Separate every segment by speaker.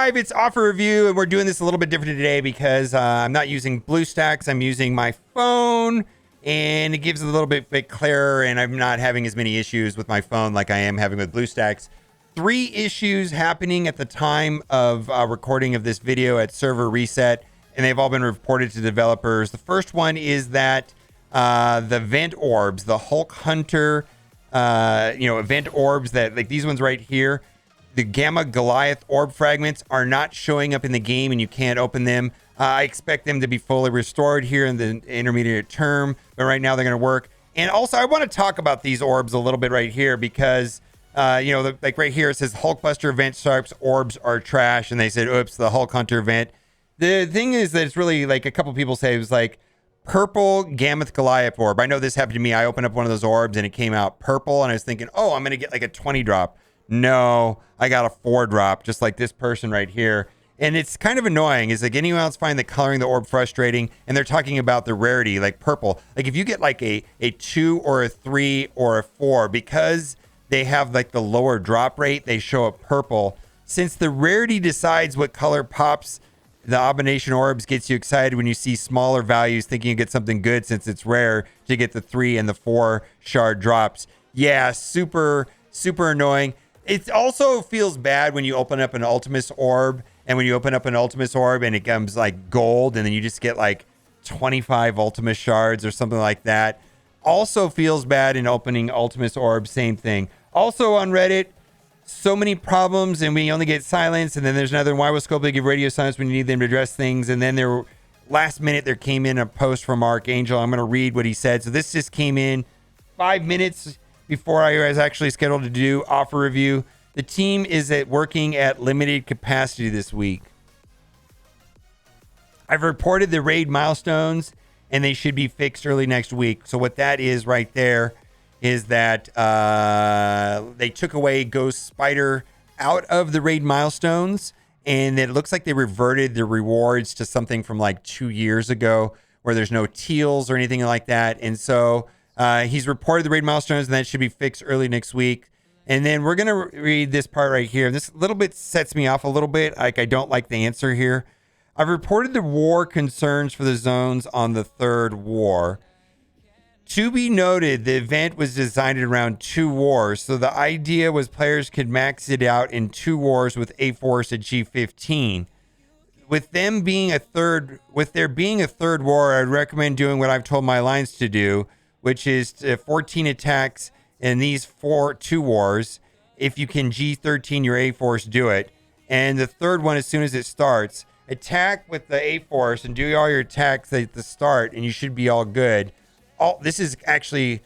Speaker 1: 5, it's offer review, and we're doing this a little bit different today because I'm not using BlueStacks. I'm using my phone, and it gives it a little bit clearer, and I'm not having as many issues with my phone like I am having with BlueStacks. 3 issues happening at the time of recording of this video at server reset, and they've all been reported to developers. The first one is that the vent orbs, the Hulk Hunter, event orbs, that like these ones right here, the Gamma Goliath orb fragments are not showing up in the game, and you can't open them. I expect them to be fully restored here in the intermediate term, but right now they're going to work. And also, I want to talk about these orbs a little bit right here because, like right here, it says Hulkbuster event sharps orbs are trash, and they said, oops, the Hulk Hunter event. The thing is that it's really like a couple people say it was like purple Gamma Goliath orb. I know this happened to me. I opened up one of those orbs and it came out purple, and I was thinking, oh, I'm going to get like a 20 drop. No, I got a 4 drop, just like this person right here. And it's kind of annoying. Is like anyone else find the coloring the orb frustrating? And they're talking about the rarity, like purple. Like if you get like a 2 or a 3 or a 4, because they have like the lower drop rate, they show up purple. Since the rarity decides what color pops, the Abomination Orbs gets you excited when you see smaller values, thinking you get something good since it's rare to get the 3 and the 4 shard drops. Yeah, super annoying. It also feels bad when you open up an Ultimus Orb, and when you open up an Ultimus Orb and it comes like gold, and then you just get like 25 Ultimus shards or something like that. Also feels bad in opening Ultimus Orb, same thing. Also on Reddit, so many problems, and we only get silence, and then there's another, why was Scope give radio silence when you need them to address things? And then last minute there came in a post from Archangel. I'm going to read what he said. So this just came in 5 minutes before I was actually scheduled to do offer review. The team is working at limited capacity this week. I've reported the raid milestones, and they should be fixed early next week. So what that is right there is that they took away Ghost Spider out of the raid milestones, and it looks like they reverted the rewards to something from like 2 years ago where there's no teals or anything like that. And so he's reported the raid milestones, and that should be fixed early next week. And then we're going to read this part right here. This little bit sets me off a little bit. Like, I don't like the answer here. I've reported the war concerns for the zones on the 3rd war. To be noted, the event was designed around 2 wars. So the idea was players could max it out in 2 wars with A-Force at G15. With there being a third war, I'd recommend doing what I've told my alliance to do, which is 14 attacks in these 2 wars. If you can G13 your A-Force, do it. And the 3rd one, as soon as it starts, attack with the A-Force and do all your attacks at the start, and you should be all good. This is actually,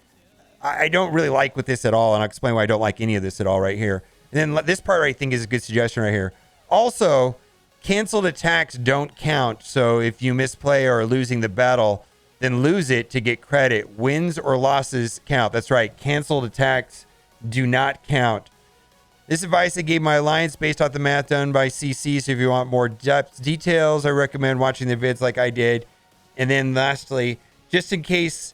Speaker 1: I don't really like with this at all, and I'll explain why I don't like any of this at all right here. And then this part I think is a good suggestion right here. Also, canceled attacks don't count. So if you misplay or are losing the battle, then lose it to get credit. Wins or losses count. That's right. Canceled attacks do not count. This advice I gave my alliance based off the math done by CC. So if you want more details, I recommend watching the vids like I did. And then lastly, just in case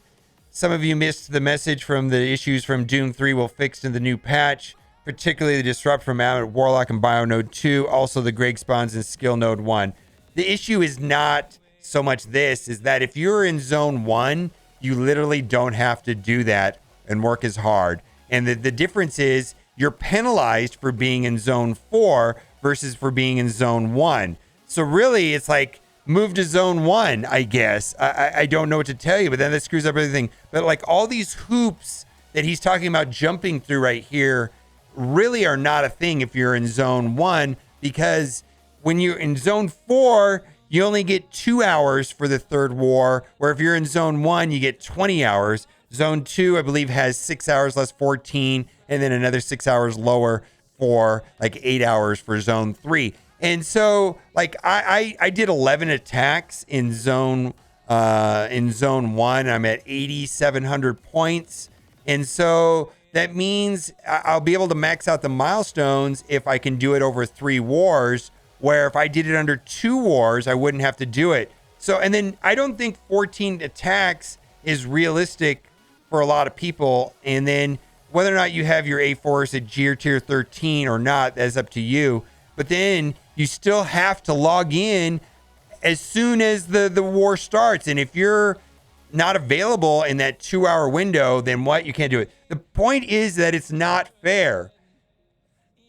Speaker 1: some of you missed the message from the issues from Doom 3 will fix in the new patch, particularly the disrupt from Warlock and Bio Node 2, also the Greg spawns in Skill Node 1. The issue is not so much this, is that if you're in Zone 1, you literally don't have to do that and work as hard. And the difference is you're penalized for being in Zone 4 versus for being in Zone 1. So really, it's like, move to Zone 1, I guess. I don't know what to tell you, but then that screws up everything. But like all these hoops that he's talking about jumping through right here really are not a thing if you're in Zone 1, because when you're in Zone 4, you only get 2 hours for the 3rd war, where if you're in Zone 1, you get 20 hours. Zone 2, I believe, has 6 hours less 14, and then another 6 hours lower for like 8 hours for Zone 3. And so, like, I did 11 attacks in Zone 1. I'm at 8,700 points. And so that means I'll be able to max out the milestones if I can do it over 3 wars, where if I did it under 2 wars, I wouldn't have to do it. So, and then I don't think 14 attacks is realistic for a lot of people. And then whether or not you have your A-Force at Gear Tier 13 or not, that's up to you. But then you still have to log in as soon as the war starts. And if you're not available in that 2-hour window, then what? You can't do it. The point is that it's not fair.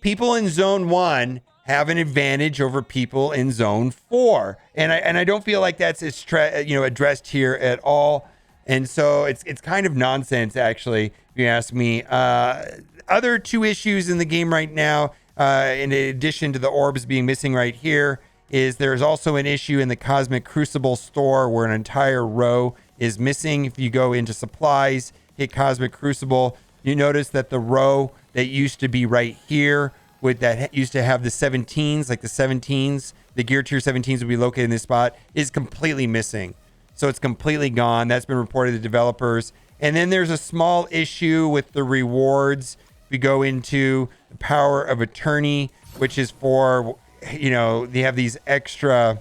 Speaker 1: People in zone 1 have an advantage over people in zone 4. And I don't feel like that's addressed here at all. And so it's kind of nonsense, actually, if you ask me. Other 2 issues in the game right now, in addition to the orbs being missing right here, is there's also an issue in the Cosmic Crucible store where an entire row is missing. If you go into supplies, hit Cosmic Crucible, you notice that the row that used to be right here that used to have the 17s, like the 17s, the gear tier 17s would be located in this spot, is completely missing. So it's completely gone. That's been reported to developers. And then there's a small issue with the rewards. We go into the Power of Attorney, which is for, they have these extra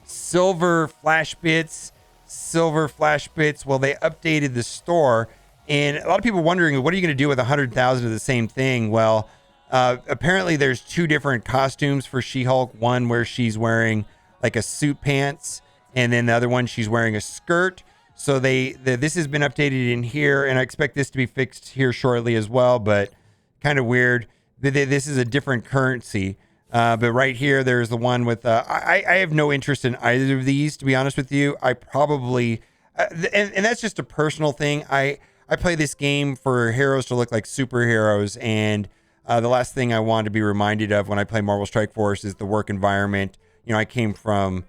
Speaker 1: silver flash bits. Well, they updated the store. And a lot of people wondering, what are you going to do with 100,000 of the same thing? Well, apparently there's 2 different costumes for She-Hulk. One where she's wearing like a suit pants, and then the other one she's wearing a skirt. So this has been updated in here, and I expect this to be fixed here shortly as well, but kind of weird. This is a different currency. But right here, there's the one with, I have no interest in either of these, to be honest with you. I probably, and that's just a personal thing. I play this game for heroes to look like superheroes, and the last thing I want to be reminded of when I play Marvel Strike Force is the work environment. I came from,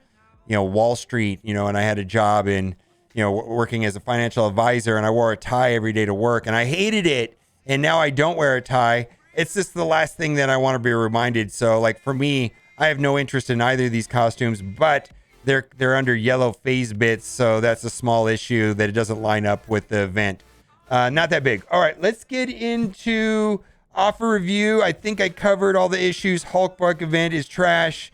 Speaker 1: Wall Street, and I had a job in, working as a financial advisor, and I wore a tie every day to work, and I hated it, and now I don't wear a tie. It's just the last thing that I want to be reminded. So, like, for me, I have no interest in either of these costumes, but they're under yellow phase bits, so that's a small issue that it doesn't line up with the event. Not that big. All right, let's get into offer review. I think I covered all the issues. Hulkbuck event is trash.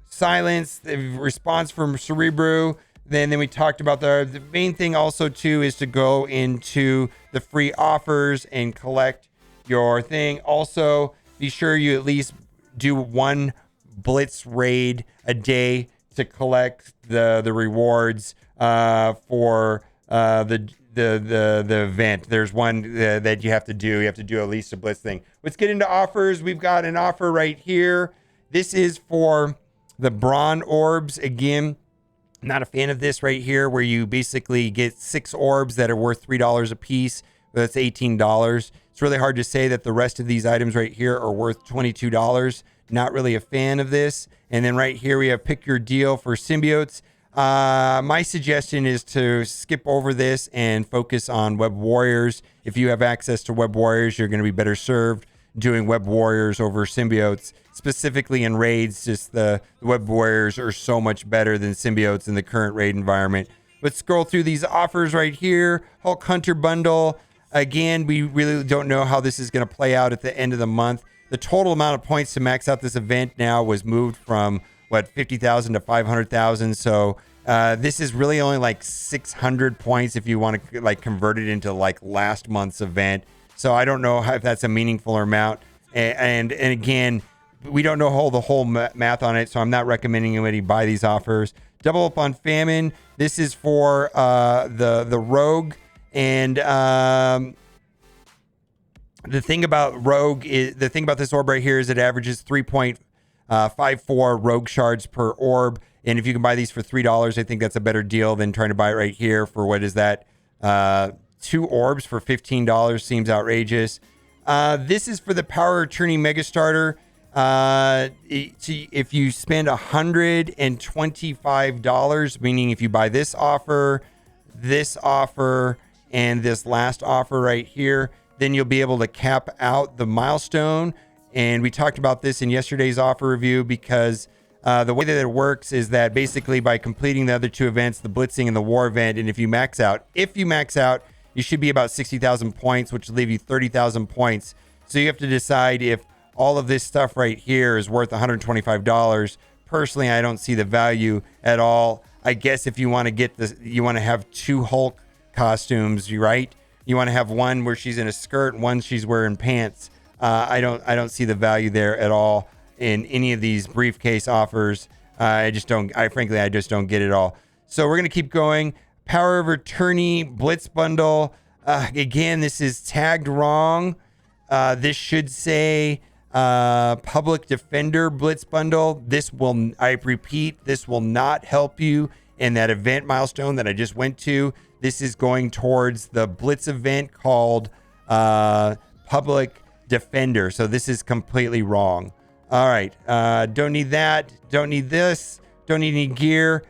Speaker 1: Silence. The response from Cerebro. Then we talked about the main thing also too is to go into the free offers and collect your thing. Also, be sure you at least do 1 blitz raid a day to collect the rewards for the event. There's one that you have to do. You have to do at least a blitz thing. Let's get into offers. We've got an offer right here. This is for the Brawn Orbs. Again, not a fan of this right here, where you basically get 6 orbs that are worth $3 a piece. That's $18. It's really hard to say that the rest of these items right here are worth $22. Not really a fan of this. And then right here we have pick your deal for symbiotes. My suggestion is to skip over this and focus on Web Warriors. If you have access to Web Warriors, you're going to be better served doing Web Warriors over symbiotes. Specifically in raids, just the Web Warriors are so much better than symbiotes in the current raid environment. Let's scroll through these offers right here. Hulk Hunter Bundle. Again, we really don't know how this is going to play out at the end of the month. The total amount of points to max out this event now was moved from 50,000 to 500,000. So this is really only like 600 points if you want to like convert it into like last month's event. So I don't know if that's a meaningful amount. And again, we don't know the whole math on it, so I'm not recommending anybody buy these offers. Double up on Famine. This is for the Rogue, and the thing about Rogue is this orb right here is it averages 3.54 Rogue shards per orb, and if you can buy these for $3, I think that's a better deal than trying to buy it right here for what is that? 2 orbs for $15 seems outrageous. This is for the Power Attorney Mega Starter. If you spend $125, meaning if you buy this offer, and this last offer right here, then you'll be able to cap out the milestone. And we talked about this in yesterday's offer review because the way that it works is that basically by completing the other 2 events, the blitzing and the war event, and if you max out, you should be about 60,000 points, which will leave you 30,000 points. So you have to decide if all of this stuff right here is worth $125. Personally, I don't see the value at all. I guess if you want to get this, you want to have 2 Hulk costumes, right? You want to have one where she's in a skirt and one she's wearing pants. I don't see the value there at all. in any of these briefcase offers. I just don't get it all. So we're going to keep going. Power of Attorney Blitz Bundle. Again, this is tagged wrong. This should say Public Defender Blitz Bundle. I repeat, this will not help you in that event milestone that I just went to. This is going towards the Blitz event called Public Defender. So this is completely wrong. All right. Don't need that. Don't need this. Don't need any gear.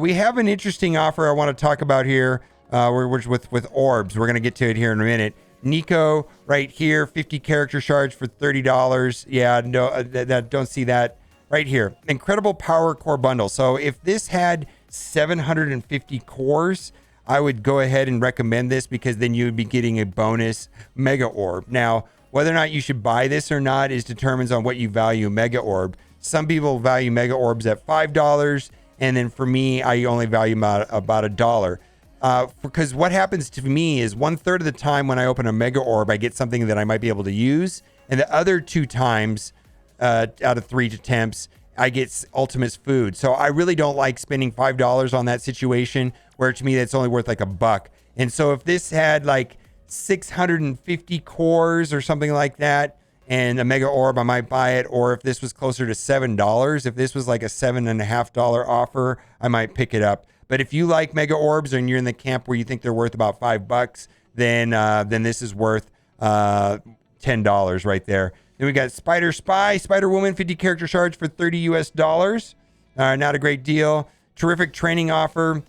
Speaker 1: We have an interesting offer I want to talk about here. We're with Orbs. We're going to get to it here in a minute. Nico right here, 50 character shards for $30. Yeah, no, don't see that right here. Incredible Power Core Bundle. So if this had 750 cores, I would go ahead and recommend this, because then you would be getting a bonus Mega Orb. Now, whether or not you should buy this or not is determines on what you value Mega Orb. Some people value Mega Orbs at $5, and then for me, I only value about $1. Because what happens to me is 1/3 of the time when I open a Mega Orb, I get something that I might be able to use, and the other 2 times out of 3 attempts, I get Ultimate's food. So I really don't like spending $5 on that situation, where to me that's only worth like $1. And so if this had like 650 cores or something like that and a Mega Orb, I might buy it. Or if this was closer to $7, if this was like a $7.50 offer, I might pick it up. But if you like Mega Orbs and you're in the camp where you think they're worth about $5, then this is worth $10 right there. Then we got Spider Spy, Spider Woman, 50 character shards for $30 US. Not a great deal. Terrific training offer.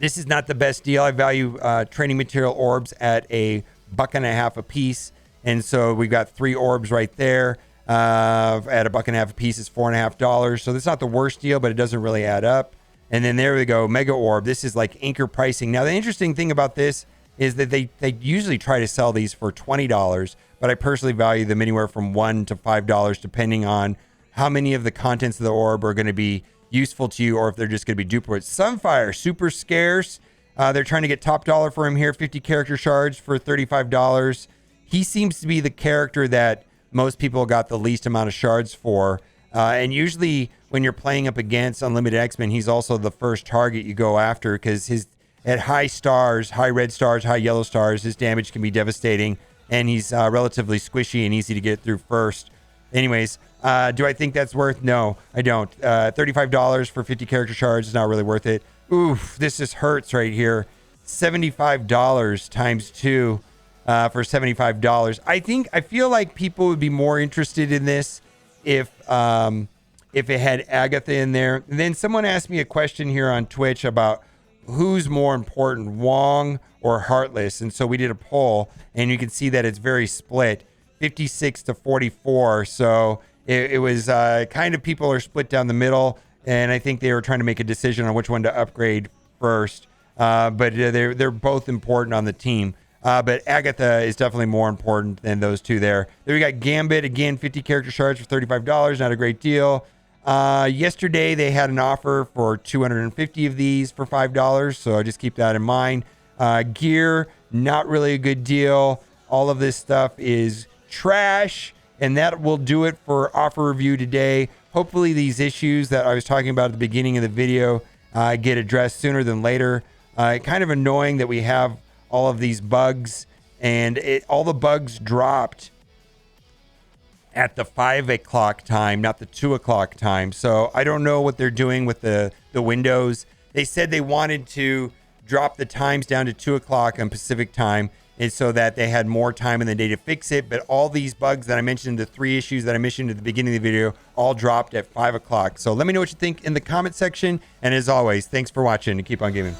Speaker 1: This is not the best deal. I value training material orbs at $1.50 a piece. And so we got 3 orbs right there. At $1.50 a piece is $4.50. So that's not the worst deal, but it doesn't really add up. And then there we go, Mega Orb. This is like anchor pricing. Now, the interesting thing about this is that they usually try to sell these for $20, but I personally value them anywhere from $1 to $5, depending on how many of the contents of the orb are going to be useful to you, or if they're just going to be duplicates. Sunfire, super scarce. They're trying to get top dollar for him here, 50 character shards for $35. He seems to be the character that most people got the least amount of shards for. And usually when you're playing up against Unlimited X-Men, he's also the first target you go after, because at high stars, high red stars, high yellow stars, his damage can be devastating, and he's relatively squishy and easy to get through first. Anyways, do I think that's worth? No, I don't. $35 for 50 character shards is not really worth it. Oof, this just hurts right here. $75 times 2 for $75. I feel like people would be more interested in this if it had Agatha in there. And then someone asked me a question here on Twitch about who's more important, Wong or Heartless. And so we did a poll, and you can see that it's very split, 56 to 44. So it was kind of, people are split down the middle, and I think they were trying to make a decision on which one to upgrade first. But they're both important on the team. But Agatha is definitely more important than those two there. Then we got Gambit, again, 50 character shards for $35. Not a great deal. Yesterday, they had an offer for 250 of these for $5. So just keep that in mind. Gear, not really a good deal. All of this stuff is trash. And that will do it for offer review today. Hopefully these issues that I was talking about at the beginning of the video get addressed sooner than later. Kind of annoying that we have all of these bugs, and all the bugs dropped at the 5 o'clock time, not the 2 o'clock time. So I don't know what they're doing with the windows. They said they wanted to drop the times down to 2 o'clock on Pacific time, and so that they had more time in the day to fix it. But all these bugs that I mentioned, the 3 issues that I mentioned at the beginning of the video, all dropped at 5 o'clock. So let me know what you think in the comment section. And as always, thanks for watching, and keep on gaming.